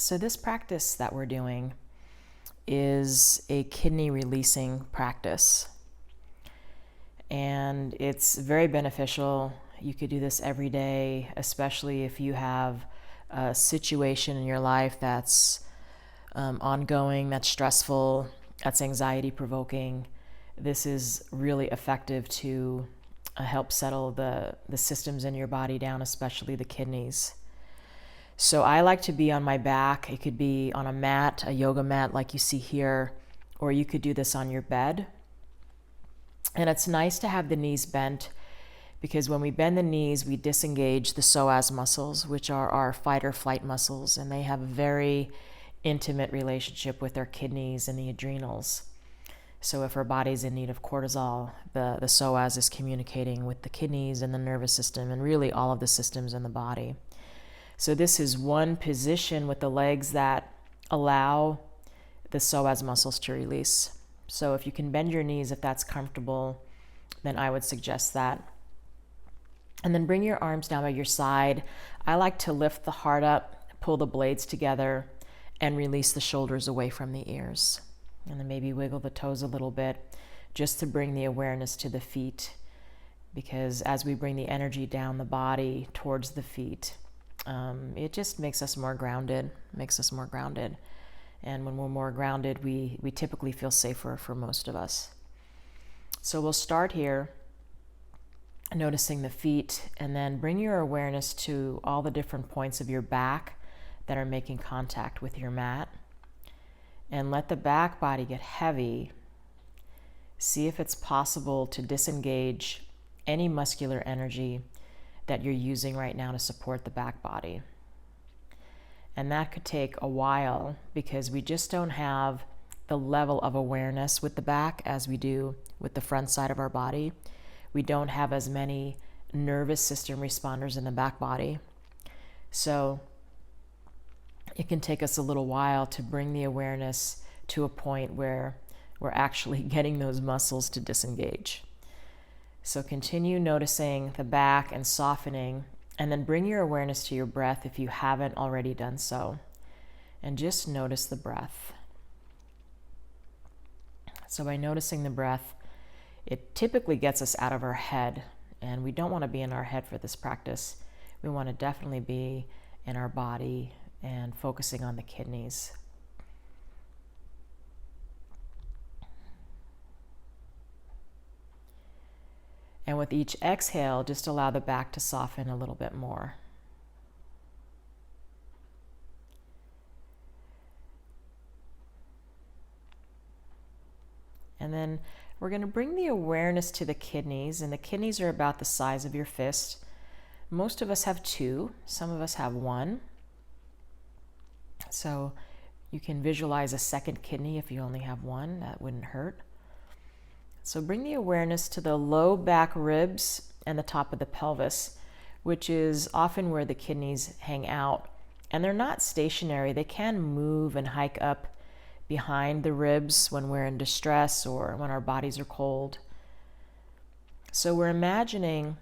So this practice that we're doing is a kidney releasing practice. And it's very beneficial. You could do this every day, especially if you have a situation in your life that's ongoing, that's stressful, that's anxiety provoking. This is really effective to help settle the systems in your body down, especially the kidneys. So I like to be on my back. It could be on a mat, a yoga mat like you see here, or you could do this on your bed. And it's nice to have the knees bent, because when we bend the knees, we disengage the psoas muscles, which are our fight or flight muscles, and they have a very intimate relationship with our kidneys and the adrenals. So if our body's in need of cortisol, the psoas is communicating with the kidneys and the nervous system and really all of the systems in the body. So this is one position with the legs that allow the psoas muscles to release. So if you can bend your knees, if that's comfortable, then I would suggest that. And then bring your arms down by your side. I like to lift the heart up, pull the blades together, and release the shoulders away from the ears. And then maybe wiggle the toes a little bit just to bring the awareness to the feet. Because as we bring the energy down the body towards the feet, it just makes us more grounded, And when we're more grounded, we typically feel safer for most of us. So we'll start here, noticing the feet, and then bring your awareness to all the different points of your back that are making contact with your mat. And let the back body get heavy. See if it's possible to disengage any muscular energy that you're using right now to support the back body. And that could take a while because we just don't have the level of awareness with the back as we do with the front side of our body. We don't have as many nervous system responders in the back body. So it can take us a little while to bring the awareness to a point where we're actually getting those muscles to disengage. So continue noticing the back and softening, and then bring your awareness to your breath if you haven't already done so. And just notice the breath. So by noticing the breath, it typically gets us out of our head, and we don't want to be in our head for this practice. We want to definitely be in our body and focusing on the kidneys. And with each exhale, just allow the back to soften a little bit more. And then we're going to bring the awareness to the kidneys, and the kidneys are about the size of your fist. Most of us have two, some of us have one. So you can visualize a second kidney if you only have one, that wouldn't hurt. So bring the awareness to the low back ribs and the top of the pelvis, which is often where the kidneys hang out. And they're not stationary. They can move and hike up behind the ribs when we're in distress or when our bodies are cold. So we're imagining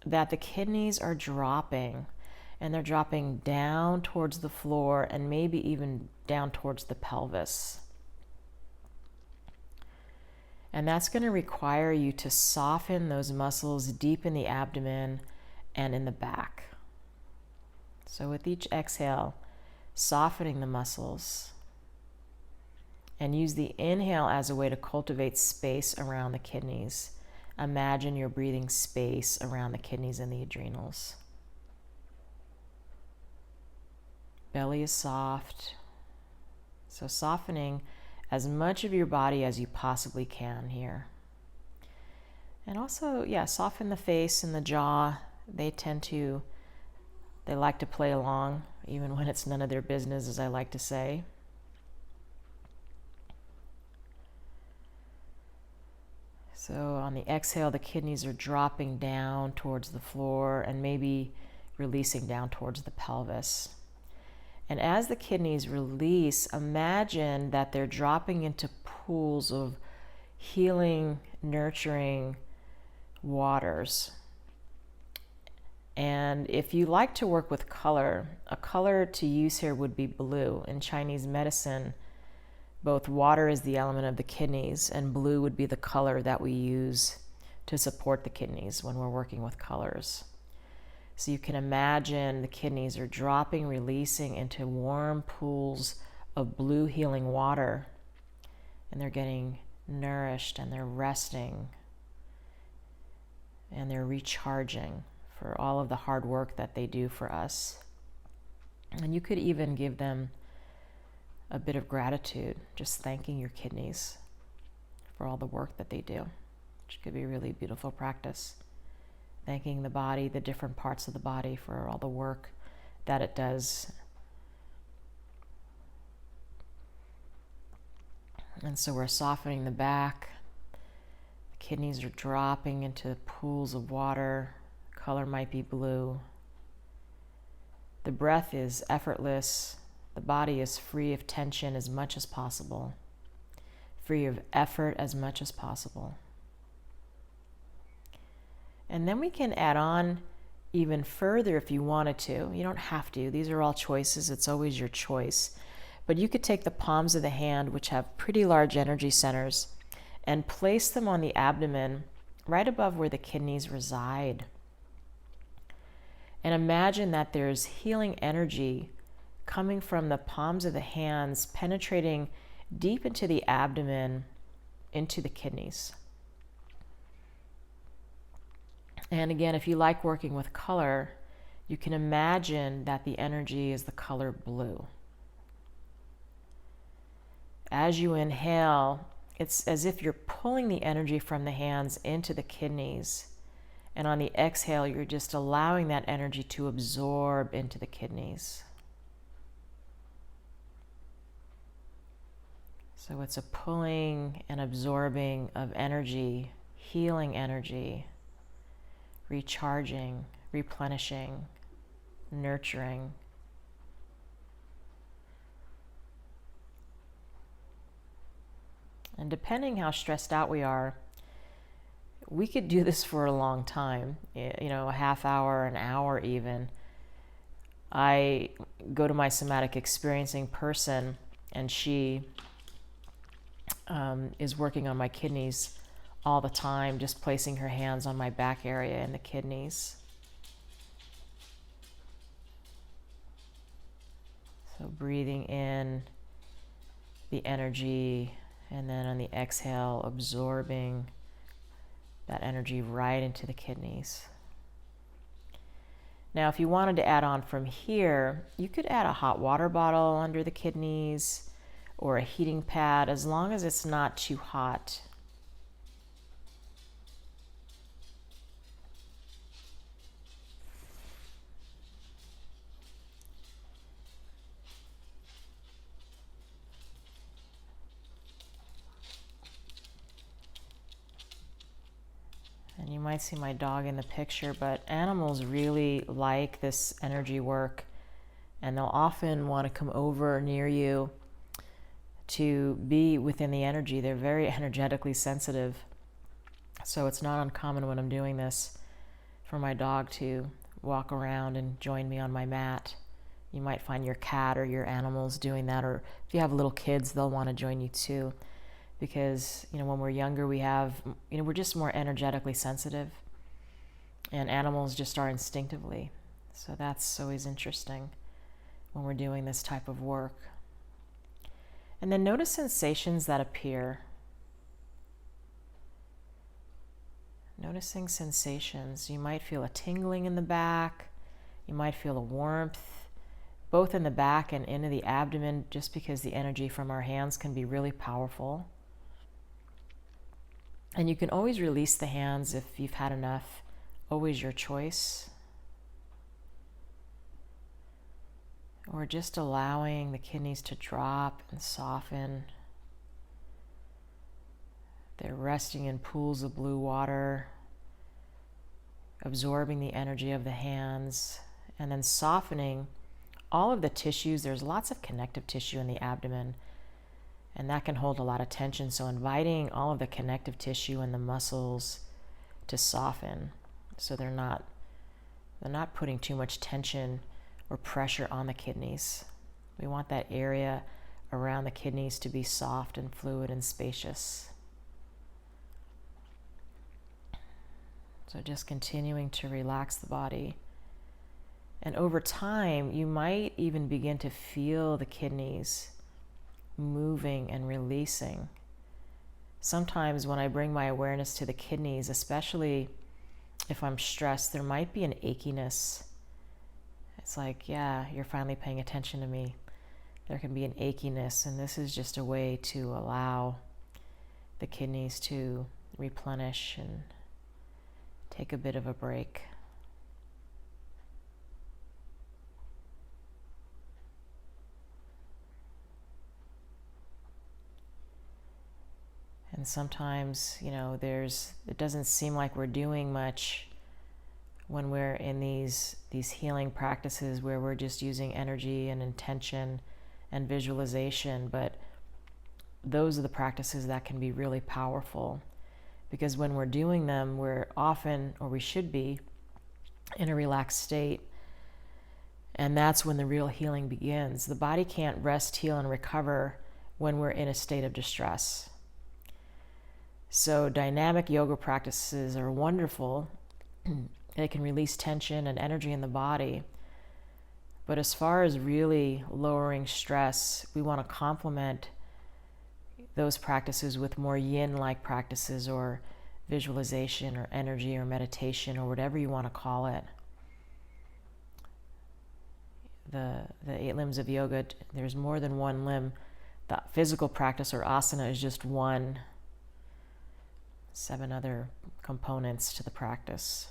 that the kidneys are dropping, and they're dropping down towards the floor and maybe even down towards the pelvis. And that's going to require you to soften those muscles deep in the abdomen and in the back. So with each exhale, softening the muscles. And use the inhale as a way to cultivate space around the kidneys. Imagine you're breathing space around the kidneys and the adrenals. Belly is soft. So softening as much of your body as you possibly can here. And also, soften the face and the jaw. They like to play along, even when it's none of their business, as I like to say. So on the exhale, the kidneys are dropping down towards the floor and maybe releasing down towards the pelvis. And as the kidneys release, imagine that they're dropping into pools of healing, nurturing waters. And if you like to work with color, a color to use here would be blue. In Chinese medicine, both water is the element of the kidneys, and blue would be the color that we use to support the kidneys when we're working with colors. So you can imagine the kidneys are dropping, releasing into warm pools of blue healing water, and they're getting nourished, and they're resting, and they're recharging for all of the hard work that they do for us. And you could even give them a bit of gratitude, just thanking your kidneys for all the work that they do, which could be a really beautiful practice. Thanking the body, the different parts of the body, for all the work that it does. And so we're softening the back. The kidneys are dropping into pools of water. Color might be blue. The breath is effortless. The body is free of tension as much as possible, free of effort as much as possible. And then we can add on even further if you wanted to. You don't have to. These are all choices. It's always your choice. But you could take the palms of the hand, which have pretty large energy centers, and place them on the abdomen right above where the kidneys reside. And imagine that there's healing energy coming from the palms of the hands, penetrating deep into the abdomen, into the kidneys. And again, if you like working with color, you can imagine that the energy is the color blue. As you inhale, it's as if you're pulling the energy from the hands into the kidneys. And on the exhale, you're just allowing that energy to absorb into the kidneys. So it's a pulling and absorbing of energy, healing energy, recharging, replenishing, nurturing. And depending how stressed out we are, we could do this for a long time, a half hour, an hour even. I go to my somatic experiencing person, and she is working on my kidneys all the time, just placing her hands on my back area and the kidneys. So breathing in the energy, and then on the exhale, absorbing that energy right into the kidneys. Now, if you wanted to add on from here, you could add a hot water bottle under the kidneys or a heating pad, as long as it's not too hot. And you might see my dog in the picture, but animals really like this energy work, and they'll often want to come over near you to be within the energy. They're very energetically sensitive. So it's not uncommon when I'm doing this for my dog to walk around and join me on my mat. You might find your cat or your animals doing that, or if you have little kids, they'll want to join you too. Because, when we're younger, we're just more energetically sensitive, and animals just are instinctively. So that's always interesting when we're doing this type of work. And then notice sensations that appear. Noticing sensations. You might feel a tingling in the back. You might feel a warmth, both in the back and into the abdomen, just because the energy from our hands can be really powerful. And you can always release the hands if you've had enough. Always your choice. Or just allowing the kidneys to drop and soften. They're resting in pools of blue water, absorbing the energy of the hands, and then softening all of the tissues. There's lots of connective tissue in the abdomen, and that can hold a lot of tension. So inviting all of the connective tissue and the muscles to soften so they're not They're not putting too much tension or pressure on the kidneys. We want that area around the kidneys to be soft and fluid and spacious. So just continuing to relax the body. And over time, you might even begin to feel the kidneys moving and releasing. Sometimes when I bring my awareness to the kidneys, especially if I'm stressed, there might be an achiness. It's like, yeah, you're finally paying attention to me. There can be an achiness, and this is just a way to allow the kidneys to replenish and take a bit of a break. And sometimes, it doesn't seem like we're doing much when we're in these healing practices where we're just using energy and intention and visualization, but those are the practices that can be really powerful, because when we're doing them, we're often, or we should be, in a relaxed state, and that's when the real healing begins. The body can't rest, heal, and recover when we're in a state of distress. So dynamic yoga practices are wonderful. They can release tension and energy in the body. But as far as really lowering stress, we want to complement those practices with more yin-like practices, or visualization, or energy, or meditation, or whatever you want to call it. The 8 limbs of yoga, there's more than one limb. The physical practice, or asana, is just one. 7 other components to the practice.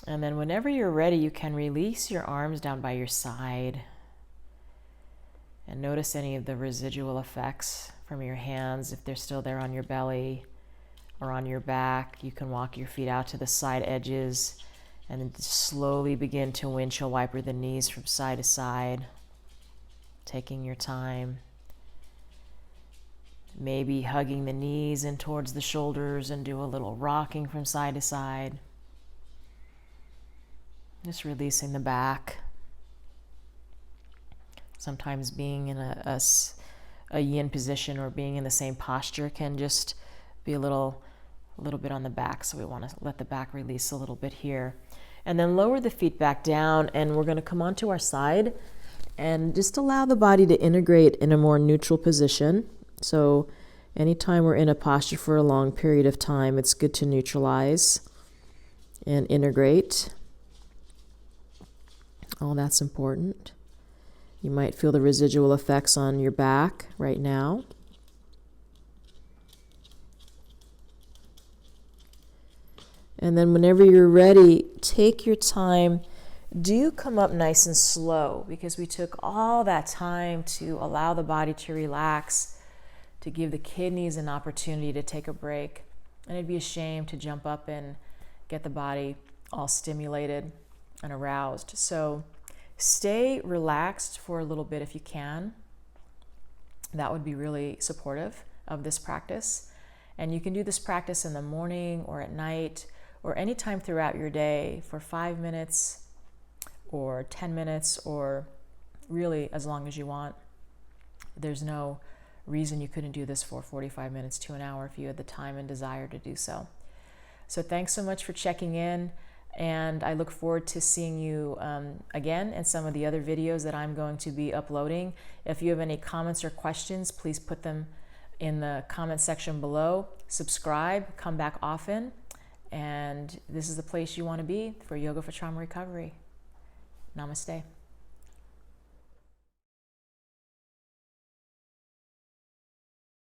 And then whenever you're ready, you can release your arms down by your side and notice any of the residual effects from your hands. If they're still there on your belly or on your back, you can walk your feet out to the side edges and then slowly begin to windshield wiper the knees from side to side, taking your time. Maybe hugging the knees in towards the shoulders and do a little rocking from side to side. Just releasing the back. Sometimes being in a yin position or being in the same posture can just be a little bit on the back. So we want to let the back release a little bit here. And then lower the feet back down, and we're going to come onto our side and just allow the body to integrate in a more neutral position. So anytime we're in a posture for a long period of time, it's good to neutralize and integrate. Oh, that's important. You might feel the residual effects on your back right now. And then whenever you're ready, take your time. Do come up nice and slow, because we took all that time to allow the body to relax, to give the kidneys an opportunity to take a break. And it'd be a shame to jump up and get the body all stimulated and aroused. So stay relaxed for a little bit if you can. That would be really supportive of this practice. And you can do this practice in the morning or at night or anytime throughout your day for 5 minutes or 10 minutes, or really as long as you want. There's no reason you couldn't do this for 45 minutes to an hour if you had the time and desire to do so. So thanks so much for checking in, and I look forward to seeing you again in some of the other videos that I'm going to be uploading. If you have any comments or questions, please put them in the comment section below. Subscribe, come back often, and this is the place you want to be for Yoga for Trauma Recovery. Namaste.